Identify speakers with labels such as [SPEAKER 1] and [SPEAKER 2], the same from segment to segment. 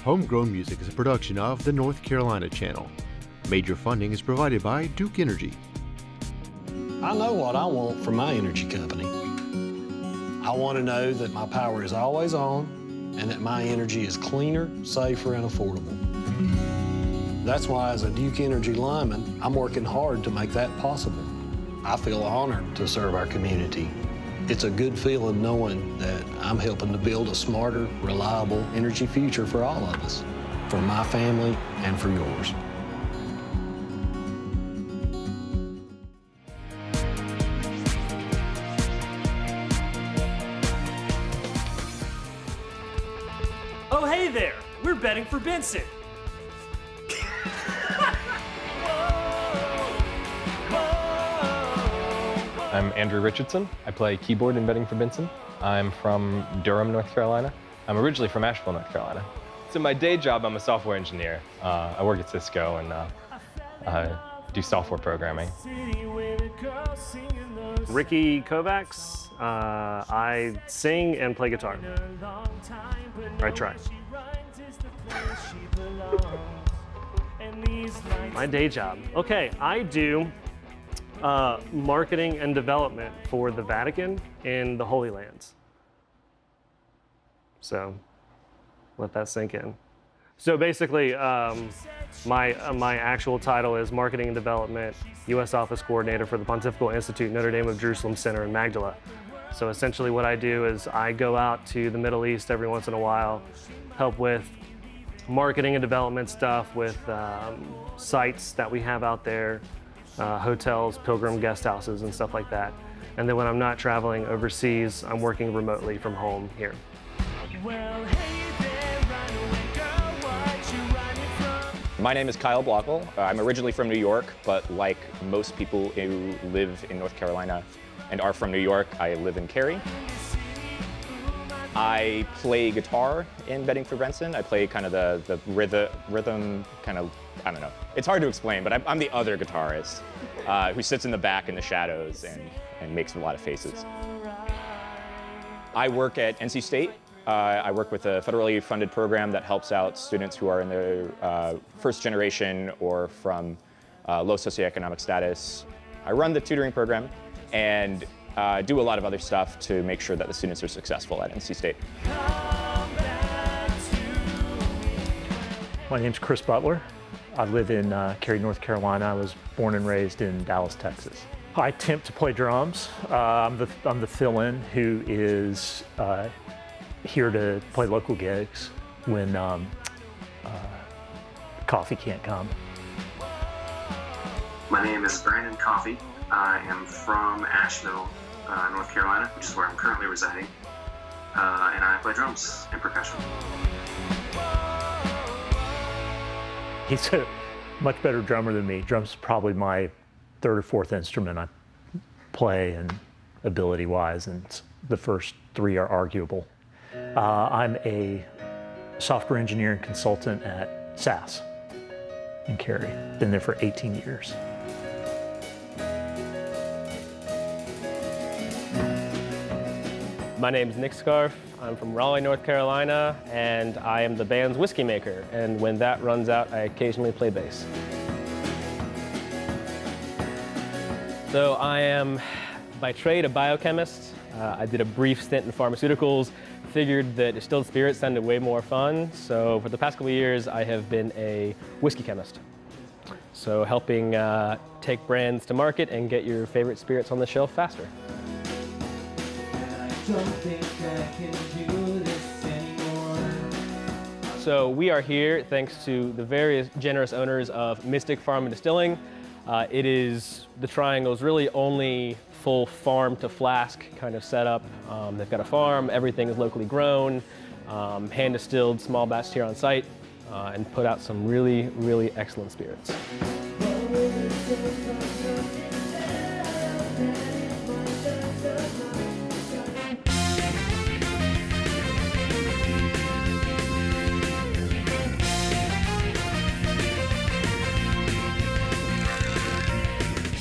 [SPEAKER 1] Homegrown Music is a production of the North Carolina Channel. Major funding is provided by Duke Energy.
[SPEAKER 2] I know what I want from my energy company. I want to know that my power is always on and that my energy is cleaner, safer, and affordable. That's why, as a Duke Energy lineman, I'm working hard to make that possible. I feel honored to serve our community. It's a good feeling knowing that I'm helping to build a smarter, reliable energy future for all of us, for my family and for yours.
[SPEAKER 3] Oh, hey there! We're betting for Benson.
[SPEAKER 4] I'm Andrew Richardson. I play keyboard in Betting for Benson. I'm from Durham, North Carolina. I'm originally from Asheville, North Carolina. So my day job, I'm a software engineer. I work at Cisco and do software programming.
[SPEAKER 3] Ricky Kovacs. I sing and play guitar. I try. My day job. Okay, I do marketing and development for the Vatican in the Holy Lands. So let that sink in. So basically, my actual title is Marketing and Development, U.S. Office Coordinator for the Pontifical Institute Notre Dame of Jerusalem Center in Magdala. So essentially what I do is I go out to the Middle East every once in a while, help with marketing and development stuff with sites that we have out there, hotels, pilgrim guest houses, and stuff like that. And then when I'm not traveling overseas, I'm working remotely from home here.
[SPEAKER 5] My name is Kyle Blockle. I'm originally from New York, but like most people who live in North Carolina and are from New York, I live in Cary. I play guitar in Betting for Benson. I play kind of the rhythm kind of, I don't know. It's hard to explain, but I'm the other guitarist who sits in the back in the shadows and makes a lot of faces. I work at NC State. I work with a federally funded program that helps out students who are in their first generation or from low socioeconomic status. I run the tutoring program and do a lot of other stuff to make sure that the students are successful at NC State.
[SPEAKER 6] My name's Chris Butler. I live in Cary, North Carolina. I was born and raised in Dallas, Texas. I attempt to play drums. I'm the fill-in who is here to play local gigs when Coffee can't come.
[SPEAKER 7] My name is Brandon Coffey. I am from Asheville, North Carolina, which is where I'm currently residing, and I play drums and percussion.
[SPEAKER 6] He's a much better drummer than me. Drums is probably my third or fourth instrument I play and ability-wise, and the first three are arguable. I'm a software engineer and consultant at SAS in Cary. Been there for 18 years.
[SPEAKER 4] My name is Nick Scarf. I'm from Raleigh, North Carolina, and I am the band's whiskey maker. And when that runs out, I occasionally play bass. So I am, by trade, a biochemist. I did a brief stint in pharmaceuticals, figured that distilled spirits sounded way more fun. So for the past couple of years, I have been a whiskey chemist. So helping take brands to market and get your favorite spirits on the shelf faster. Don't think I can do this anymore. So we are here thanks to the various generous owners of Mystic Farm and Distilling. It is the Triangle's really only full farm to flask kind of setup. They've got a farm, everything is locally grown, hand distilled, small batch here on site, and put out some really, really excellent spirits.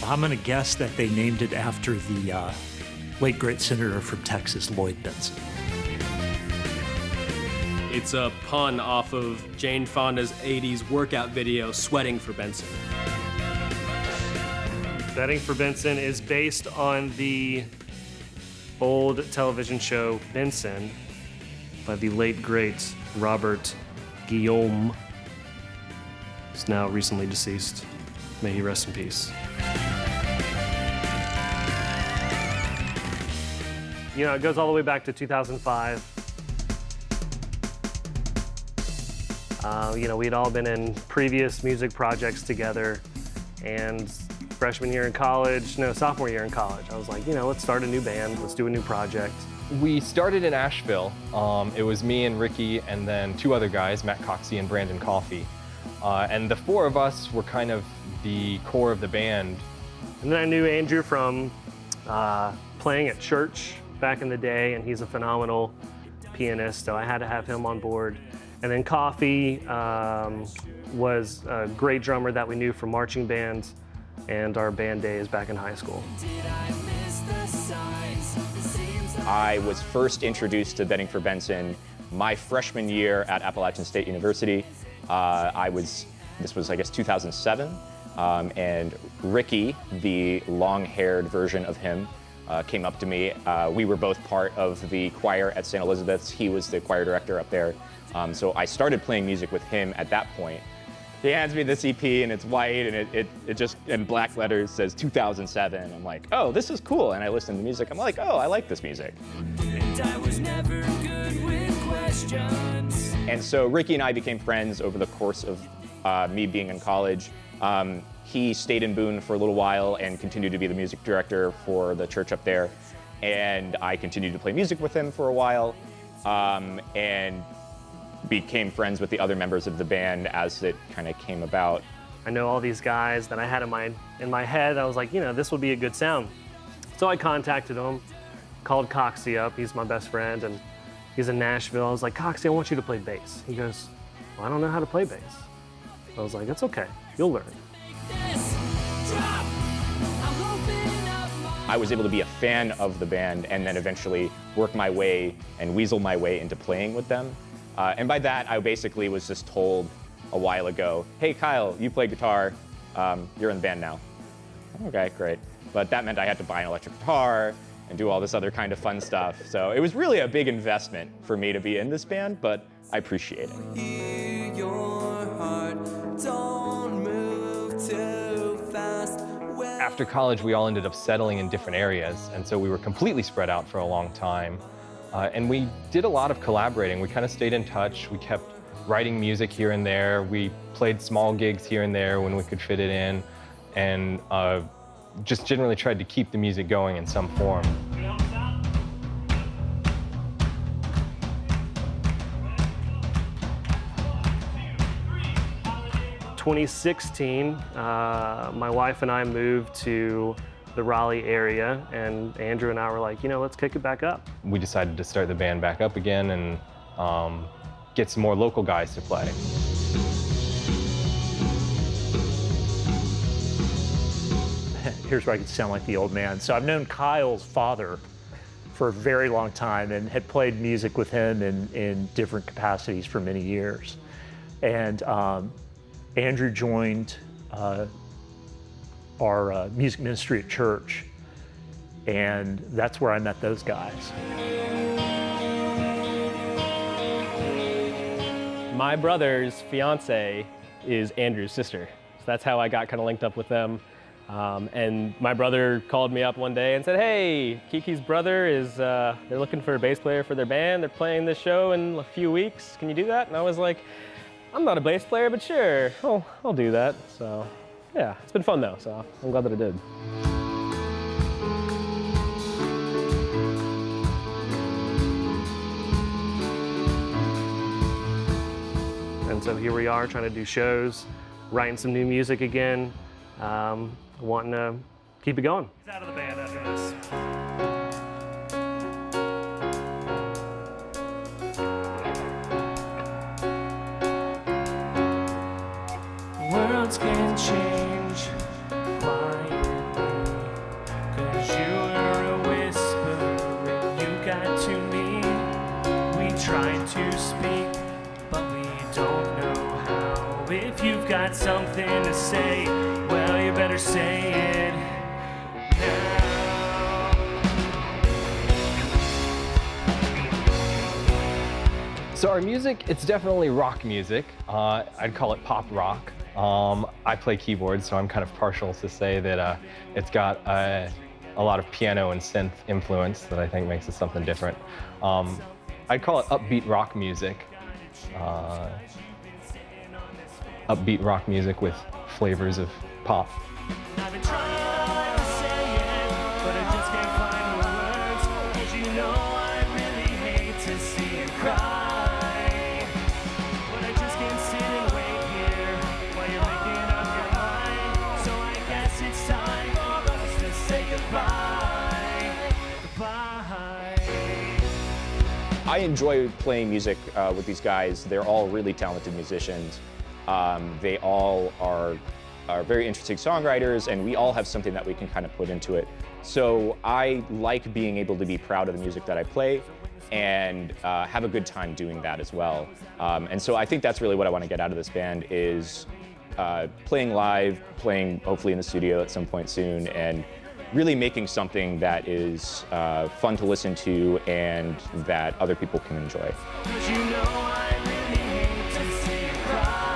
[SPEAKER 6] I'm going to guess that they named it after the late great senator from Texas, Lloyd Benson.
[SPEAKER 8] It's a pun off of Jane Fonda's 80s workout video, Sweating for Benson.
[SPEAKER 3] Betting for Benson is based on the old television show Benson by the late great Robert Guillaume. He's now recently deceased. May he rest in peace. You know, it goes all the way back to 2005. You know, we'd all been in previous music projects together, and freshman year in college, no, sophomore year in college, I was like, you know, let's start a new band, let's do a new project.
[SPEAKER 4] We started in Asheville. It was me and Ricky and then two other guys, Matt Coxey and Brandon Coffey. And the four of us were kind of the core of the band.
[SPEAKER 3] And then I knew Andrew from playing at church back in the day, and he's a phenomenal pianist, so I had to have him on board. And then Coffey was a great drummer that we knew from marching bands and our band days back in high school.
[SPEAKER 5] I was first introduced to Betting for Benson my freshman year at Appalachian State University. This was, I guess, 2007, and Ricky, the long-haired version of him, came up to me. We were both part of the choir at St. Elizabeth's. He was the choir director up there. So I started playing music with him at that point. He hands me this EP, and it's white, and it just, in black letters, says 2007. I'm like, oh, this is cool. And I listen to the music. I'm like, oh, I like this music. And I was never good with questions. And so Ricky and I became friends over the course of me being in college. He stayed in Boone for a little while and continued to be the music director for the church up there. And I continued to play music with him for a while. And became friends with the other members of the band as it kind of came about.
[SPEAKER 3] I know all these guys that I had in my head. I was like, you know, this would be a good sound. So I contacted him, called Coxey up. He's my best friend, and he's in Nashville. I was like, Coxey, I want you to play bass. He goes, well, I don't know how to play bass. I was like, it's okay, you'll learn.
[SPEAKER 5] I was able to be a fan of the band and then eventually work my way and weasel my way into playing with them. And by that, I basically was just told a while ago, hey, Kyle, you play guitar. You're in the band now. Okay, great. But that meant I had to buy an electric guitar and do all this other kind of fun stuff. So it was really a big investment for me to be in this band, but I appreciate it. Hear your heart, don't move too fast.
[SPEAKER 4] After college, we all ended up settling in different areas, and so we were completely spread out for a long time. And we did a lot of collaborating. We kind of stayed in touch. We kept writing music here and there. We played small gigs here and there when we could fit it in, and just generally tried to keep the music going in some form.
[SPEAKER 3] 2016, my wife and I moved to the Raleigh area, and Andrew and I were like, you know, let's kick it back up.
[SPEAKER 4] We decided to start the band back up again and get some more local guys to play.
[SPEAKER 6] Here's where I could sound like the old man. So I've known Kyle's father for a very long time and had played music with him in different capacities for many years. And Andrew joined our music ministry at church, and that's where I met those guys.
[SPEAKER 4] My brother's fiance is Andrew's sister, so that's how I got kind of linked up with them. And my brother called me up one day and said, hey, Kiki's brother is, they're looking for a bass player for their band. They're playing this show in a few weeks. Can you do that? And I was like, I'm not a bass player, but sure, I'll do that. So yeah, it's been fun though, so I'm glad that I did.
[SPEAKER 3] And so here we are trying to do shows, writing some new music again, wanting to keep it going. He's out of the band after this. Words can change quietly, 'cause you were a whisper when you got to me. We tried to speak
[SPEAKER 9] but we don't know how. If you've got something to say, well, you better say it now.
[SPEAKER 4] So our music, it's definitely rock music. I'd call it pop rock. I play keyboards, so I'm kind of partial to say that it's got a lot of piano and synth influence that I think makes it something different. I'd call it upbeat rock music. Upbeat rock music with flavors of pop.
[SPEAKER 9] I've been trying to say it, but I just can't find the words. 'Cause you know I really hate to see you cry. But I just can't sit and wait here while you're making up your mind. So I guess it's time for us to say goodbye. Goodbye.
[SPEAKER 5] I enjoy playing music with these guys. They're all really talented musicians. They all are very interesting songwriters, and we all have something that we can kind of put into it. So I like being able to be proud of the music that I play and have a good time doing that as well. And so I think that's really what I want to get out of this band is playing live, playing hopefully in the studio at some point soon, and really making something that is fun to listen to and that other people can enjoy.
[SPEAKER 9] 'Cause you know I really hate to see you cry.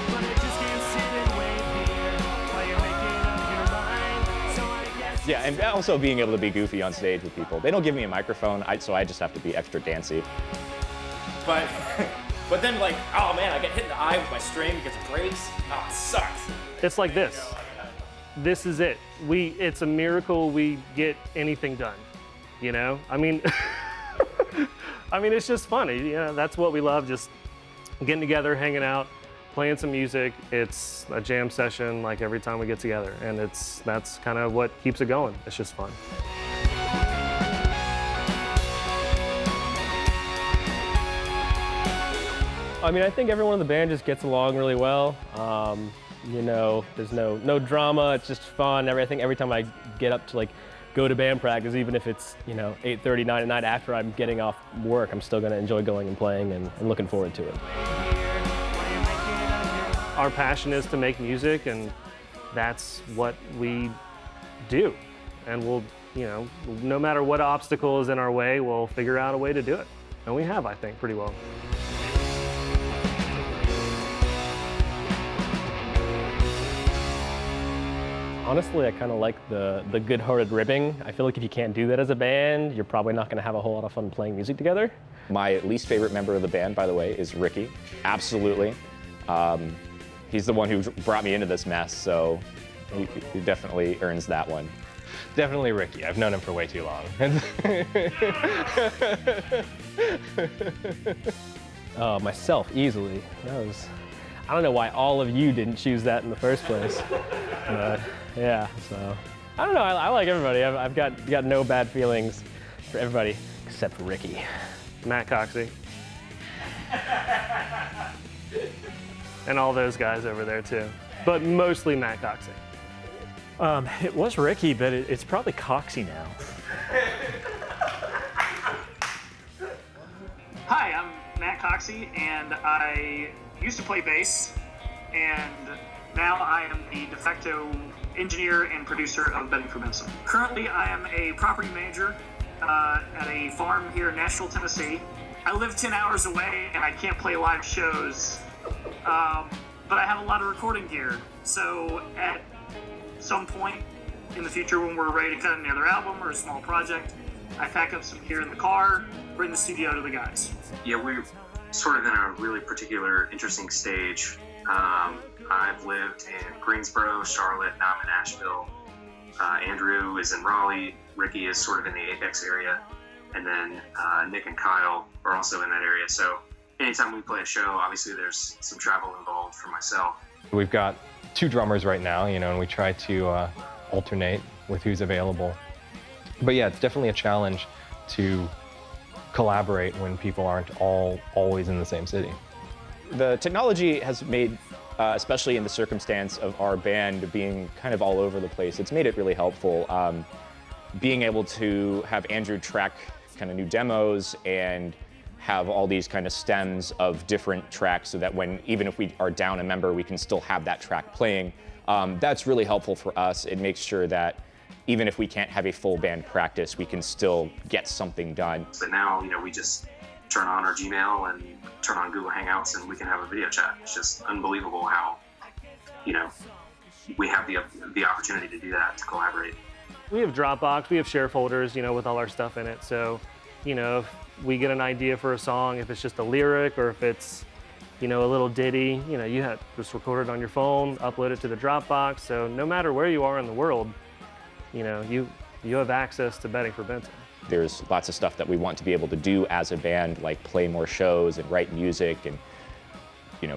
[SPEAKER 9] But I just can't sit and wait here while you're making up your mind. So I guess
[SPEAKER 5] Yeah, and also being able to be goofy on stage with people. They don't give me a microphone, so I just have to be extra dancey.
[SPEAKER 10] But then like, oh man, I get hit in the eye with my string because it breaks. Oh, it sucks.
[SPEAKER 3] It's like this. This is it. It's a miracle we get anything done, you know? I mean, it's just funny. Yeah, that's what we love, just getting together, hanging out, playing some music. It's a jam session like every time we get together, and that's kind of what keeps it going. It's just fun.
[SPEAKER 4] I mean, I think everyone in the band just gets along really well. You know, there's no drama. It's just fun. Every time I get up to like go to band practice, even if it's 8:30, 9 at night after I'm getting off work, I'm still gonna enjoy going and playing and looking forward to it.
[SPEAKER 3] Our passion is to make music, and that's what we do. And we'll, no matter what obstacle is in our way, we'll figure out a way to do it. And we have, I think, pretty well.
[SPEAKER 4] Honestly, I kind of like the good-hearted ribbing. I feel like if you can't do that as a band, you're probably not going to have a whole lot of fun playing music together.
[SPEAKER 5] My least favorite member of the band, by the way, is Ricky. Absolutely. He's the one who brought me into this mess, so he definitely earns that one.
[SPEAKER 4] Definitely Ricky. I've known him for way too long. Myself, easily. I don't know why all of you didn't choose that in the first place. But yeah, so I don't know. I like everybody. I've got no bad feelings for everybody except for Ricky.
[SPEAKER 3] Matt Coxey. And all those guys over there too. But mostly Matt Coxey.
[SPEAKER 6] It was Ricky, but it's probably Coxey now.
[SPEAKER 11] Hi, I'm Matt Coxey, and I used to play bass, and now I am the de facto engineer and producer of Betting for Benson. Currently, I am a property manager at a farm here in Nashville, Tennessee. I live 10 hours away, and I can't play live shows, but I have a lot of recording gear. So at some point in the future when we're ready to cut another album or a small project, I pack up some gear in the car, bring the studio to the guys.
[SPEAKER 7] Yeah, we're sort of in a really particular, interesting stage. I've lived in Greensboro, Charlotte, now I'm in Nashville. Andrew is in Raleigh. Ricky is sort of in the Apex area. And then Nick and Kyle are also in that area. So anytime we play a show, obviously there's some travel involved for myself.
[SPEAKER 4] We've got 2 drummers right now, and we try to alternate with who's available. But yeah, it's definitely a challenge to collaborate when people aren't always in the same city.
[SPEAKER 5] The technology has made, especially in the circumstance of our band being kind of all over the place, it's made it really helpful. Being able to have Andrew track kind of new demos and have all these kind of stems of different tracks so that even if we are down a member, we can still have that track playing. That's really helpful for us. It makes sure that even if we can't have a full band practice, we can still get something done.
[SPEAKER 7] But now, we just turn on our Gmail and turn on Google Hangouts and we can have a video chat. It's just unbelievable how, we have the opportunity to do that, to collaborate.
[SPEAKER 3] We have Dropbox, we have share folders, with all our stuff in it. So, if we get an idea for a song, if it's just a lyric or if it's, a little ditty, you have just record it on your phone, upload it to the Dropbox. So no matter where you are in the world, you have access to Betting for Benson.
[SPEAKER 5] There's lots of stuff that we want to be able to do as a band, like play more shows and write music and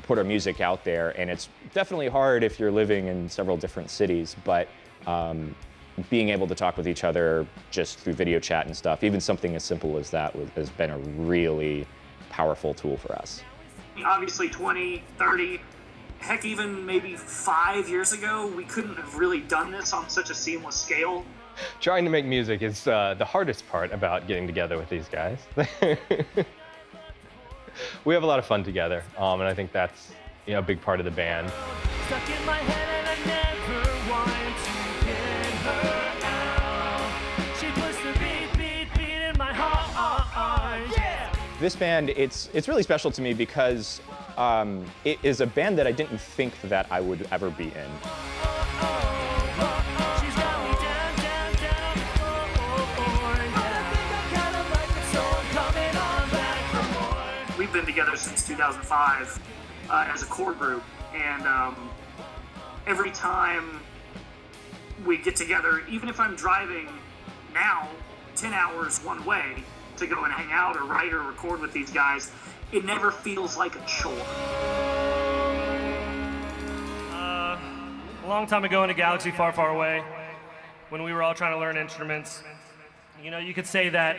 [SPEAKER 5] put our music out there. And it's definitely hard if you're living in several different cities, but being able to talk with each other just through video chat and stuff, even something as simple as that has been a really powerful tool for us.
[SPEAKER 11] Obviously 20, 30, heck, even maybe 5 years ago, we couldn't have really done this on such a seamless scale.
[SPEAKER 4] Trying to make music is the hardest part about getting together with these guys. We have a lot of fun together, and I think that's a big part of the band.
[SPEAKER 9] Stuck in my head and I never want to get her out. She puts the beat in my heart. Yeah!
[SPEAKER 5] This band, it's really special to me because it is a band that I didn't think that I would ever be in.
[SPEAKER 11] We've been together since 2005 as a core group, and every time we get together, even if I'm driving now 10 hours one way to go and hang out or write or record with these guys, it never feels like a chore.
[SPEAKER 3] A long time ago in a galaxy far, far away, when we were all trying to learn instruments, you could say that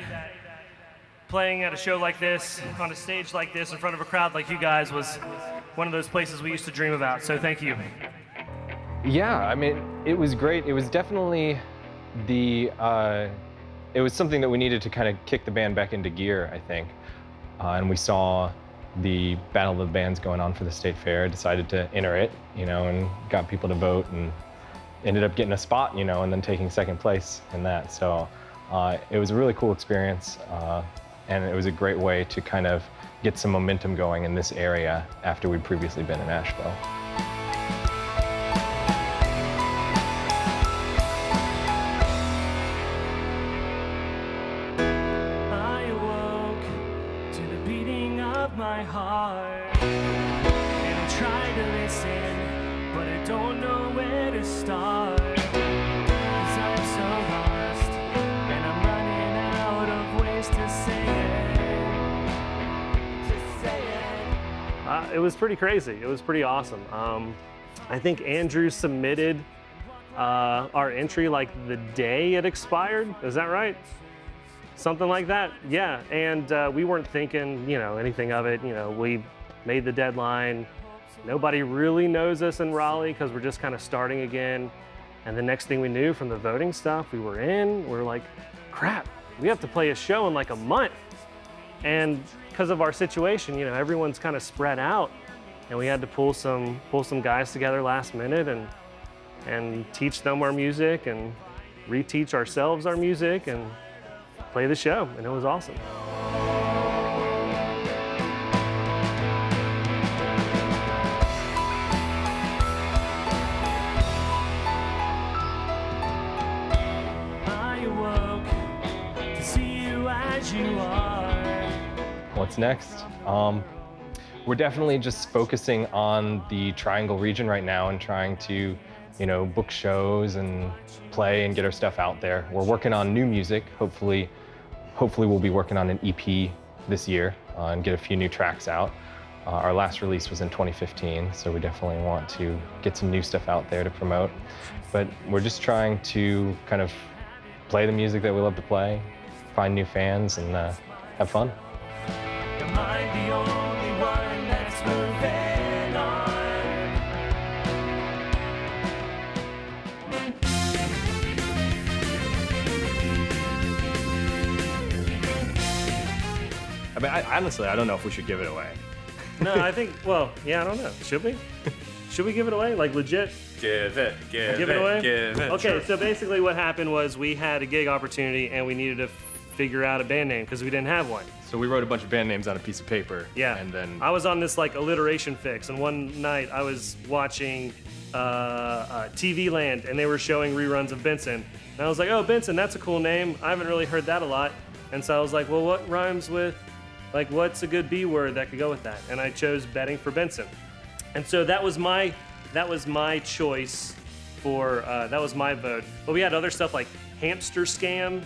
[SPEAKER 3] playing at a show like this, on a stage like this, in front of a crowd like you guys was one of those places we used to dream about, so thank you.
[SPEAKER 4] Yeah, I mean, it was great. It was definitely it was something that we needed to kind of kick the band back into gear, I think. And we saw the Battle of the Bands going on for the State Fair, decided to enter it, and got people to vote and ended up getting a spot, and then taking second place in that. So it was a really cool experience. And it was a great way to kind of get some momentum going in this area after we'd previously been in Nashville.
[SPEAKER 9] I awoke to the beating of my heart, and I try to listen, but I don't know where to start. 'Cause I'm so lost, and I'm running out of ways to say it.
[SPEAKER 3] It was pretty crazy. It was pretty awesome. I think Andrew submitted our entry like the day it expired. Is that right? Something like that. Yeah. And we weren't thinking, anything of it. We made the deadline. Nobody really knows us in Raleigh because we're just kind of starting again. And the next thing we knew from the voting stuff, we were in. We're like, crap, we have to play a show in like a month. And because of our situation, everyone's kind of spread out, and we had to pull some guys together last minute and teach them our music and reteach ourselves our music and play the show, and it was awesome.
[SPEAKER 9] I awoke to see you as you are.
[SPEAKER 4] What's next? We're definitely just focusing on the Triangle region right now and trying to, book shows and play and get our stuff out there. We're working on new music. Hopefully we'll be working on an EP this year and get a few new tracks out. Our last release was in 2015, so we definitely want to get some new stuff out there to promote. But we're just trying to kind of play the music that we love to play, find new fans, and have fun.
[SPEAKER 9] Am I the only one that's moving on?
[SPEAKER 5] I've
[SPEAKER 4] mean, honestly, I don't know if we should give it away.
[SPEAKER 3] No, I think, well, yeah, I don't know. Should we? Should we give it away? Like, legit?
[SPEAKER 10] Give it
[SPEAKER 3] away?
[SPEAKER 10] give it.
[SPEAKER 3] Okay, so basically what happened was we had a gig opportunity and we needed to figure out a band name because we didn't have one.
[SPEAKER 4] So we wrote a bunch of band names on a piece of paper.
[SPEAKER 3] Yeah.
[SPEAKER 4] And then
[SPEAKER 3] I was on this like alliteration fix, and one night I was watching TV Land, and they were showing reruns of Benson. And I was like, oh, Benson, that's a cool name. I haven't really heard that a lot. And so I was like, well, what rhymes with, like, what's a good B word that could go with that? And I chose betting for Benson. And so that was my choice for, that was my vote. But we had other stuff like hamster scam.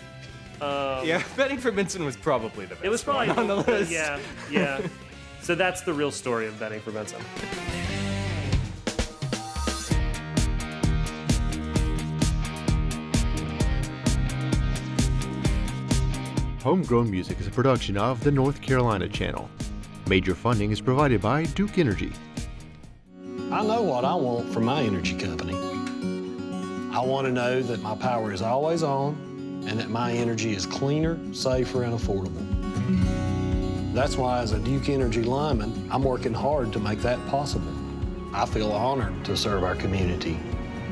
[SPEAKER 4] yeah, betting for Benson was probably the best.
[SPEAKER 3] It was probably
[SPEAKER 4] one on the list.
[SPEAKER 3] Yeah. So that's the real story of betting for Benson.
[SPEAKER 1] Homegrown Music is a production of the North Carolina Channel. Major funding is provided by Duke Energy.
[SPEAKER 2] I know what I want from my energy company. I want to know that my power is always on and that my energy is cleaner, safer, and affordable. That's why, as a Duke Energy lineman, I'm working hard to make that possible. I feel honored to serve our community.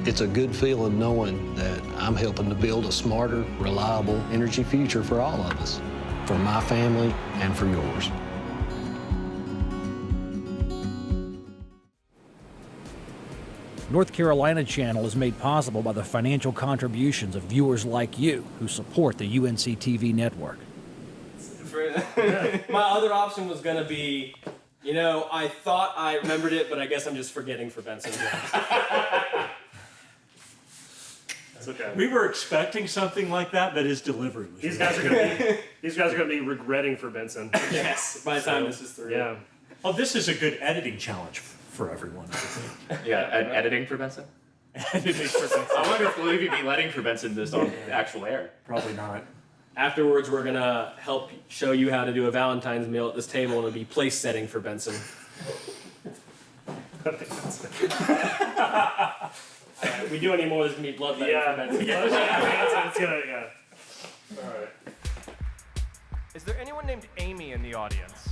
[SPEAKER 2] It's a good feeling knowing that I'm helping to build a smarter, reliable energy future for all of us, for my family and for yours.
[SPEAKER 12] North Carolina Channel is made possible by the financial contributions of viewers like you who support the UNC TV network.
[SPEAKER 8] My other option was going to be, you know, I thought I remembered it, but I guess I'm just forgetting for Benson. That's okay.
[SPEAKER 6] We were expecting something like that, but his delivery was
[SPEAKER 3] These guys are gonna be regretting for Benson.
[SPEAKER 8] Yes, by the time this is through.
[SPEAKER 3] Yeah.
[SPEAKER 6] Oh, this is a good editing challenge for everyone, I think.
[SPEAKER 5] Yeah, editing for Benson?
[SPEAKER 6] Editing for Benson.
[SPEAKER 5] I wonder if we'll even be letting for Benson this on the actual air.
[SPEAKER 6] Probably not.
[SPEAKER 8] Afterwards, we're gonna help show you how to do a Valentine's meal at this table, and it'll be place setting for Benson. If we do any more, there's gonna be blood betting for Benson.
[SPEAKER 3] Yeah.
[SPEAKER 8] All right.
[SPEAKER 13] Is there anyone named Amy in the audience?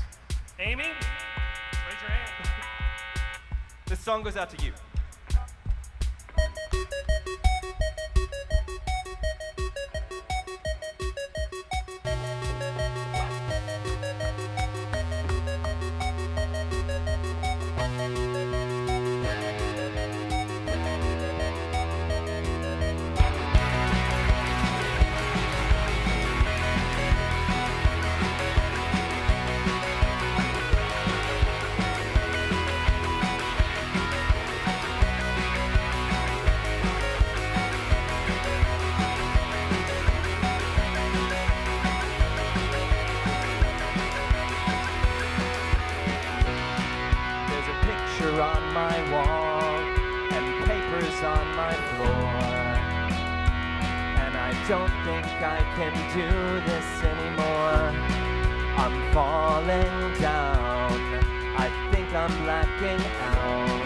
[SPEAKER 8] Amy, raise your hand.
[SPEAKER 13] This song goes out to you.
[SPEAKER 9] On my wall and papers on my floor, and I don't think I can do this anymore. I'm falling down, I think I'm blacking out.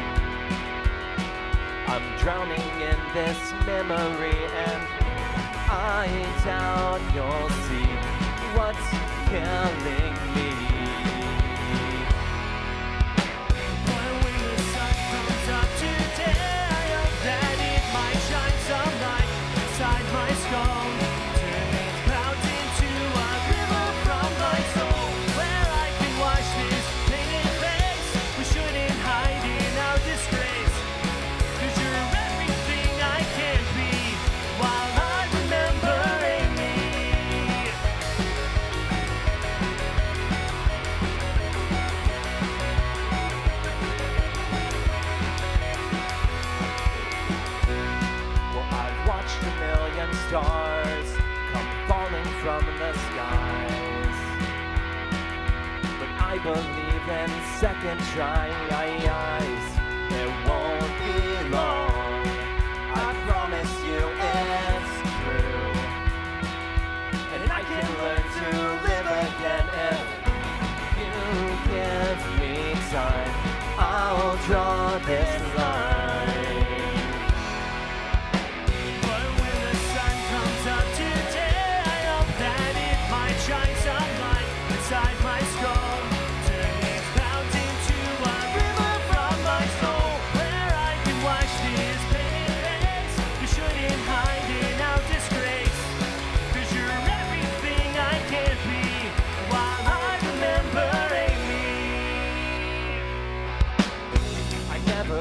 [SPEAKER 9] I'm drowning in this memory, and I doubt you'll see what's killing me. Stars come falling from the skies, but I believe in second tries. It won't be long, I promise you it's true, and I can learn to live again if you give me time. I'll draw this line. Shine some light inside my skull.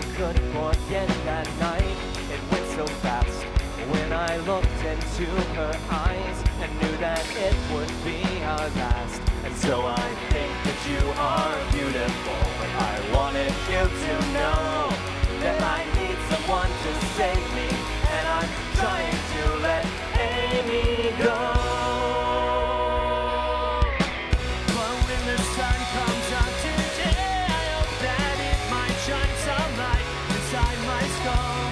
[SPEAKER 9] never could forget that night. It went so fast when I looked into her eyes and knew that it would be our last. And so I think that you are beautiful, but I wanted you to know that I need someone to save me, and I'm trying to let Amy go. But when the sun comes up today, I hope that it might shine some light inside my skull.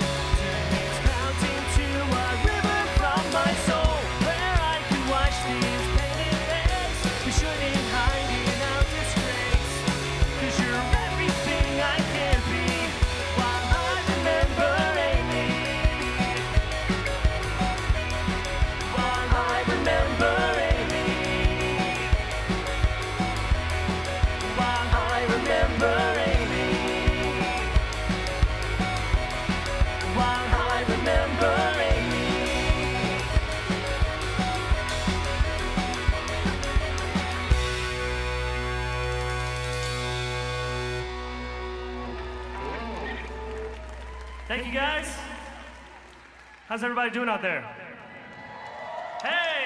[SPEAKER 9] It's mounting to a river from my soul, where I can wash these painted face. We shouldn't hide in our disgrace, 'cause you're everything I can be, while I remember Amy. While I remember Amy. While I remember Amy. While I remember Amy.
[SPEAKER 8] Thank you guys. How's everybody doing out there? Hey!